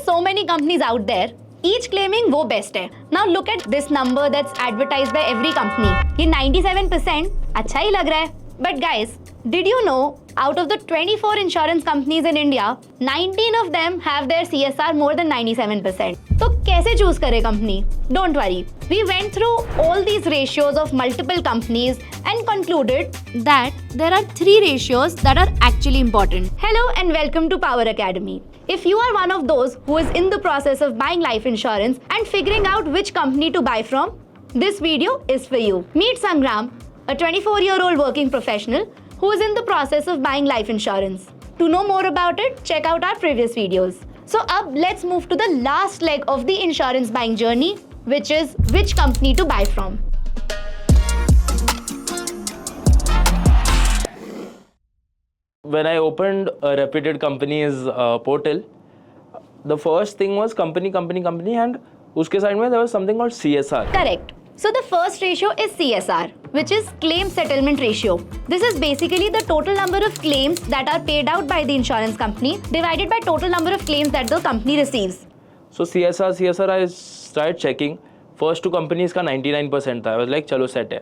so many companies out there, each claiming वो best है. Now look at this number that's advertised by every company. ये 97% अच्छा ही लग रहा है. But guys, did you know out of the 24 insurance companies in India, 19 of them have their CSR more than 97%. तो कैसे choose करे company? Don't worry. We went through all these ratios of multiple companies and concluded that there are 3 ratios that are actually important. Hello and welcome to Power Academy. If you are one of those who is in the process of buying life insurance and figuring out which company to buy from, this video is for you. Meet Sangram, a 24-year-old working professional who is in the process of buying life insurance. To know more about it, check out our previous videos. So अब let's move to the last leg of the insurance buying journey, which is which company to buy from. When I opened a reputed company's portal, the first thing was company, and उसके side में there was something called CSR. Correct. So the first ratio is CSR, which is claim settlement ratio. This is basically the total number of claims that are paid out by the insurance company divided by total number of claims that the company receives. So CSR I started checking. First two companies का 99% था. I was like चलो set है.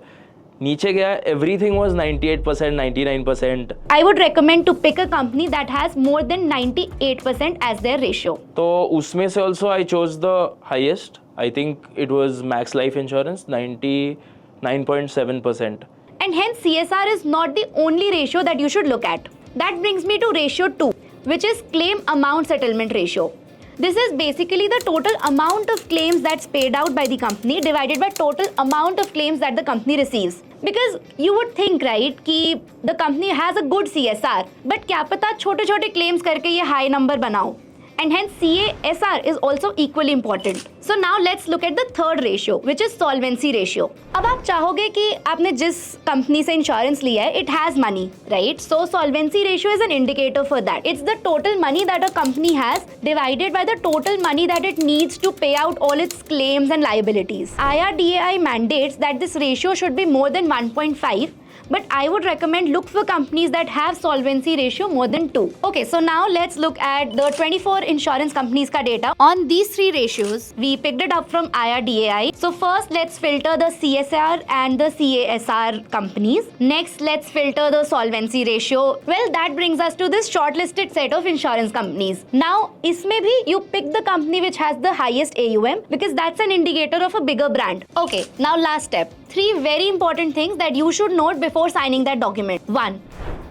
नीचे गया, everything was 98%, 99%. I would recommend to pick a company that has more than 98% as their ratio. तो उसमें से also I chose the highest. I think it was Max Life Insurance, 99.7%. And hence CSR is not the only ratio that you should look at. That brings me to ratio 2, which is claim amount settlement ratio. This is basically the total amount of claims that's paid out by the company divided by total amount of claims that the company receives. Because you would think, right, कि the company has a good CSR, but क्या पता छोटे-छोटे claims करके ये high number बनाओ. And hence CASR is also equally important. So now let's look at the third ratio, which is solvency ratio. अब आप चाहोगे कि आपने जिस कंपनी से इंश्योरेंस लिया है, it has money, right? So solvency ratio is an indicator for that. It's the total money that a company has divided by the total money that it needs to pay out all its claims and liabilities. IRDAI mandates that this ratio should be more than 1.5. But I would recommend look for companies that have solvency ratio more than 2. Okay, so now let's look at the 24 insurance companies ka data. On these 3 ratios, we picked it up from IRDAI. So first, let's filter the CSR and the CASR companies. Next, let's filter the solvency ratio. Well, that brings us to this shortlisted set of insurance companies. Now, isme bhi you pick the company which has the highest AUM because that's an indicator of a bigger brand. Okay, now last step. 3 very important things that you should note before signing that document. 1.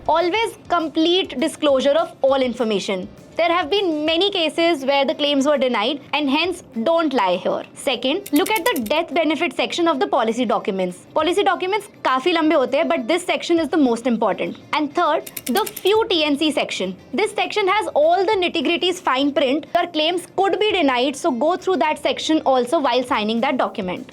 Always complete disclosure of all information. There have been many cases where the claims were denied and hence don't lie here. Second, look at the death benefit section of the policy documents. Policy documents काफी लंबे होते हैं, but this section is the most important. And third, the few TNC section. This section has all the nitty-gritties fine print. Your claims could be denied, so go through that section also while signing that document.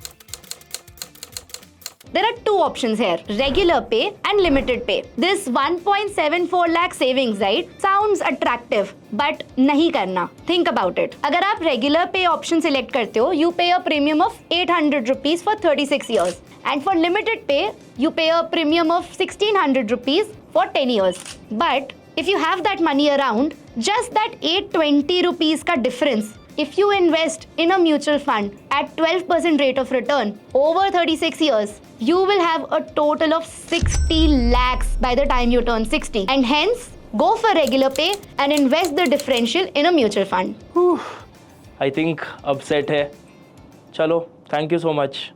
There are 2 options here, regular pay and limited pay. This 1.74 lakh savings, right, sounds attractive, but नहीं करना. Think about it. अगर आप regular pay option select करते हो, you pay a premium of 800 rupees for 36 years. And for limited pay, you pay a premium of 1600 rupees for 10 years. But if you have that money around, just that 820 rupees का difference, if you invest in a mutual fund at 12% rate of return over 36 years, you will have a total of 60 lakhs by the time you turn 60. And hence, go for regular pay and invest the differential in a mutual fund. I think upset है. चलो, thank you so much.